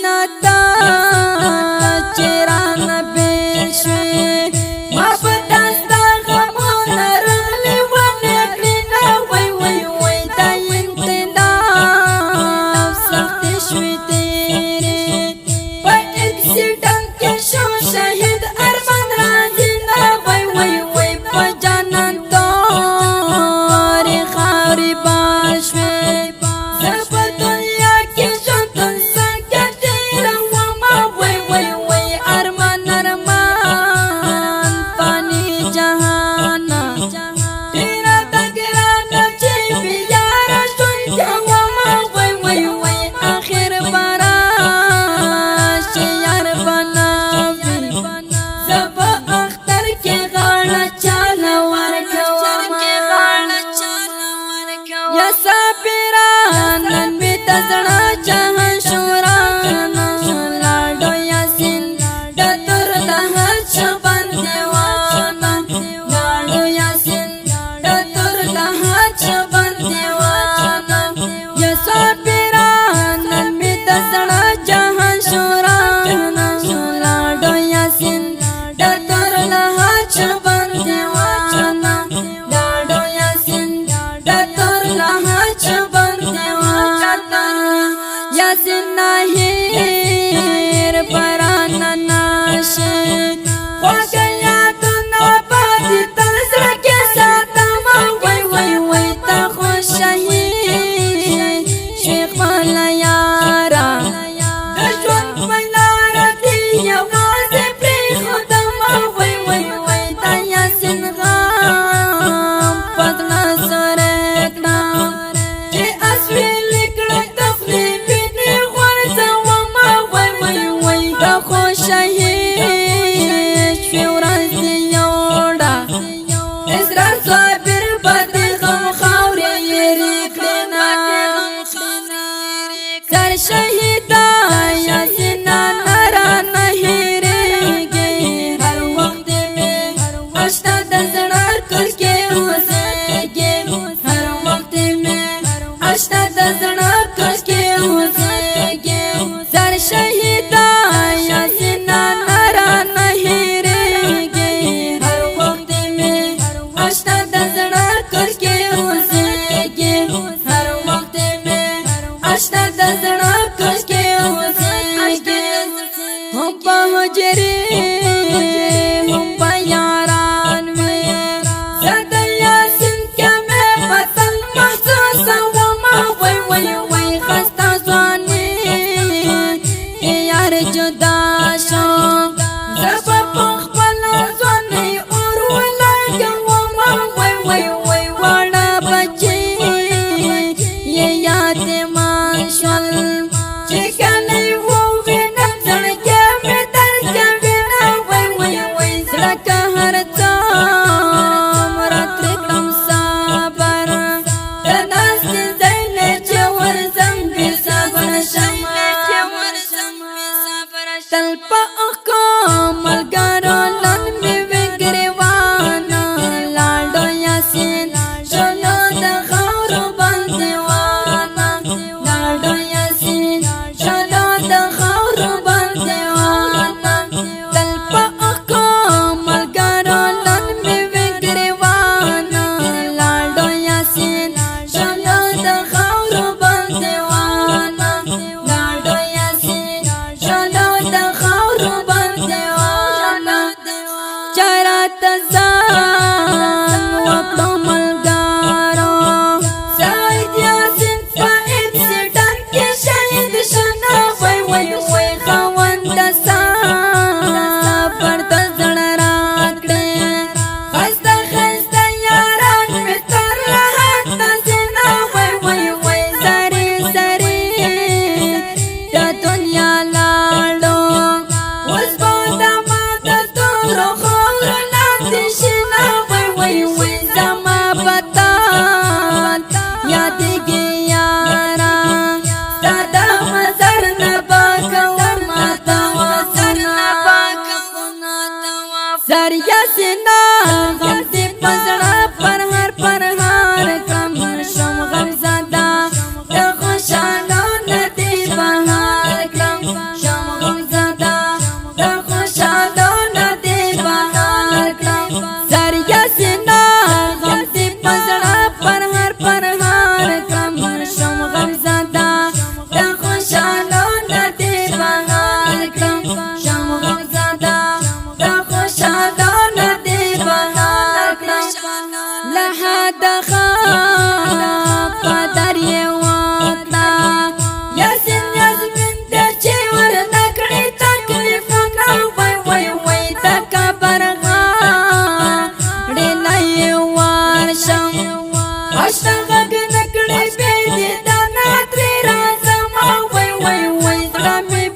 سنتا چران بشوی ما پتاستا غمون رغلی ونکلینا وی وی وی دا انقلاب سخت شوی تیرے پا اکسیڈنٹ کے شو شہید ارمان راجینا وی وی وی پا جانان توری خاری باشوی زب دنیا کی جنتن سنگتی روما وی وی وی ارمان ارمان پانی جہانا تیرا تگرانا چی بیارا شن جواما وی وی وی آخر براش یار بناوی زب اختر کی غانا چالا ورکواما یا سابران ننمی تزنا چاہن شورانا لاڈو یاسین ڈتر دہر چبن دیوانا لاڈو یاسین ڈتر دہر چبن دیوانا یا سابران ننمی تزنا چاہن شورانا لاڈو یاسین ڈتر دہر چبن دیوانا لاڈو یاسین ڈتر دہر چبن دیوانا یاسین ناہیر پرانا ناشے خوگیا دنا پاتی تنزر کے ساتھ وی وی وی تا خوش شہید شیخ والا یارا دشون ملارا دیا وازی پری خودما وی وی وی تا یاسین غام پتنا سورکنا چی اسوی لکڑا تخلی بینی غرزا وما وی وی وی تا خوش شہید شوران سیوڑا اسرار صابر بدی غم خاوری یریکلینا سر شہیدہ یاسینا نرا نہیرے گئی ہر وقت میں اشتا دزڑار کر کے ہوسے گے ہر وقت میں اشتا دزڑار کر کے ہوسے گے سر شہیدہ یاسینا نرا نہیرے گئی ہر وقت میں اشتا دزڑار کر کے ہوسے گے ہر وقت میں اشتا دزڑار کر کے ہوسے گے ہم پہنچرے ہم پیاران میں زدہ یاسین کیا میں پتن محسوس وما وی وی وی خستہ زوانی یار جدا شو زب پخ پلا زوانی اور ولگا وما وی وی وی وڑا بچی یہ یاد ماشل چکانی ہووی نمزن کے میں در کے بینا وی وی وی زڑکا ہر تام راترکم سابر تداست زین چور زنبی سابر شما تلپا اقام الگارو لن میں وگریوانا لاڈو یاسین شنو دخورو بندیوانا لاڈو یاسین شنو دخورو بندیوانا تلپا اقام الگارو لن میں وگریوانا لاڈو یاسین شنو دخورو بندیوانا لاڈو یاسین شنو دخورو بندیوانا چرا تزان وکڑو ملگارو سعید یاسین پا اکسیڈنٹ کے شہید شنا وی وی وی خوند سابر دزڑ راکڑے خستہ خستہ یاران میں تر رہت تزینا وی وی وی زری زری دا دنیا لاڑو اس بودا ماتا دورو خور لاتشنا وی وی وی زما بطان یادی گی یارا دادا مزر نباکا وماتا وزنا زر یاسینا غم دی پزڑا پر ہر کم شم غم زدہ خوشانو ندی بہار کم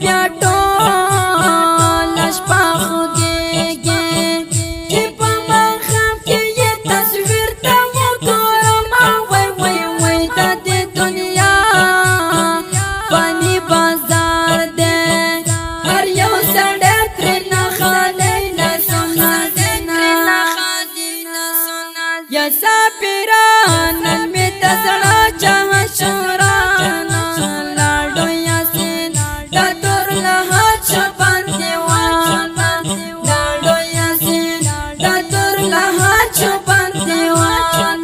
بیا ټول شپه خوږېږي چې په ماښام کې یې تصویر ته وګورم وای د دې دنیا فاني بازار دی هر یو سړی ترېنه خالي لاسونه یا ساپیران نن مې د زړه چاه شوران لاړو یاسین د تور لحد شپان دیوان لاړو یاسین د تور لحد شپان دیوان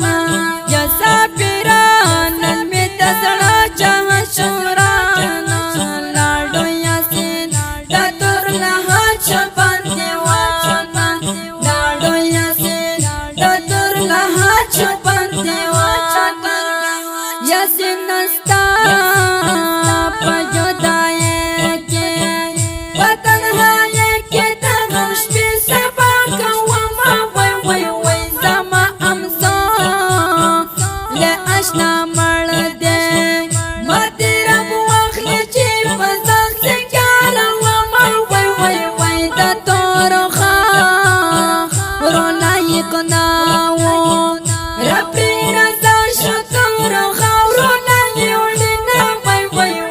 یا ساپیران نن مې د زړه چاه شوران لاړو یاسین د تور لحد شپان دیوان لاړو یاسین د تور لحد شپان دیوان یاسین نستا په جدایۍ کې په تنهایۍ کې د غم شپې سبا کوم وای زما امزو له اشنا مړ دی ماته رب واخلې چې په ځان سکالم وای د تور خاورو لایق نه و رب رضا شو تور خاورو نه یوړنه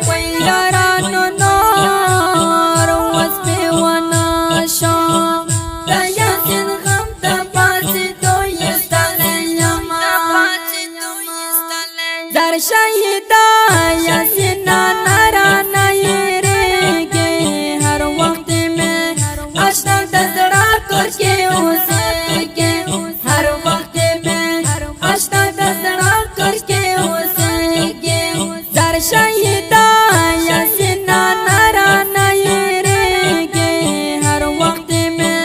وای یارانو نور اوس مې ونه شو د یاسین غم ته پاڅېدو ایستلی یم در شهیدا یاسینا نه رانه هېرېږي هر وخت مې اشنا د زړه کور کې اوسېږي هر وخت مې اشنا د زړه کور کې اوسېږي در شهیدا یاسینا نه رانه هېرېږي هر وخت مې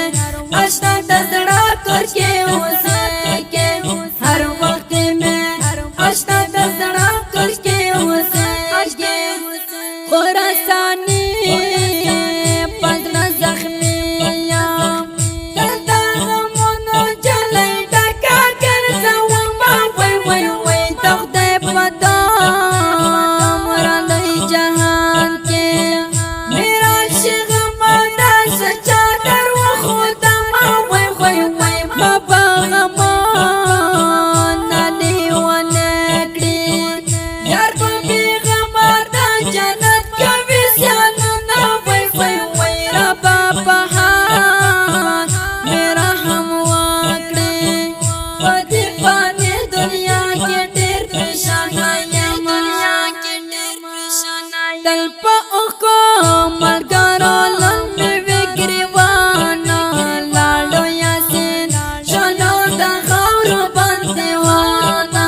اشنا د زړه کور کې اوسېږي هر وخت مې اشنا د زړه کور کې اوسېږي خراساني په زړه زخمي یم دلته غمونو جلۍ ډکه ګرځوم وای د خدای په دومره جهان کې میرا شغمه داسې چادر وښودم وای بابا غمونه لیونی کړي یار په بېغمه د جنت کوي سیالونه وای ربا په حال مې رحم وکړي په دې فاني دنیا کې ډېر پریشانه یم تل په اوښکو ملګرو لمبې وي ګریوانه لاړو یاسین شنو د خاورو بندیوانه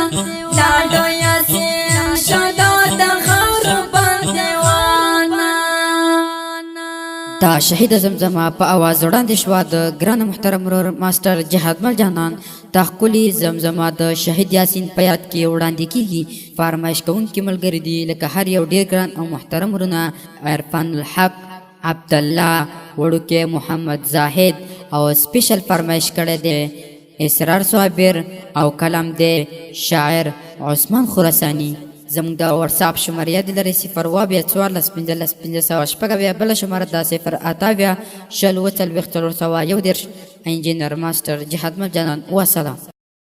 لاړو یاسین شنو د خاورو بندیوانه دا شهید زمزمه په اواز وړاندې شوه د ګران محترم ورور ماسټر جهادمل جانان دا ښکلي زمزمه د شهید یاسین په یاد کې وړاندې کیږي فرمایش کوونکي ملګري دي لکه هر یو ډېر ګران او محترم ورونه عرفان الحق عبدالله وړوکی محمد زاهد او سپیشل فرمایش کړی دی اسرار صابر او کلام دی شاعر عثمان خراسانی زموږ د واتساپ شماره یاد لرئ 0 اویا 14 15 500 بله شماره د 0 8 شل 40 انجینر ماسټر جهادمل جانان وسلام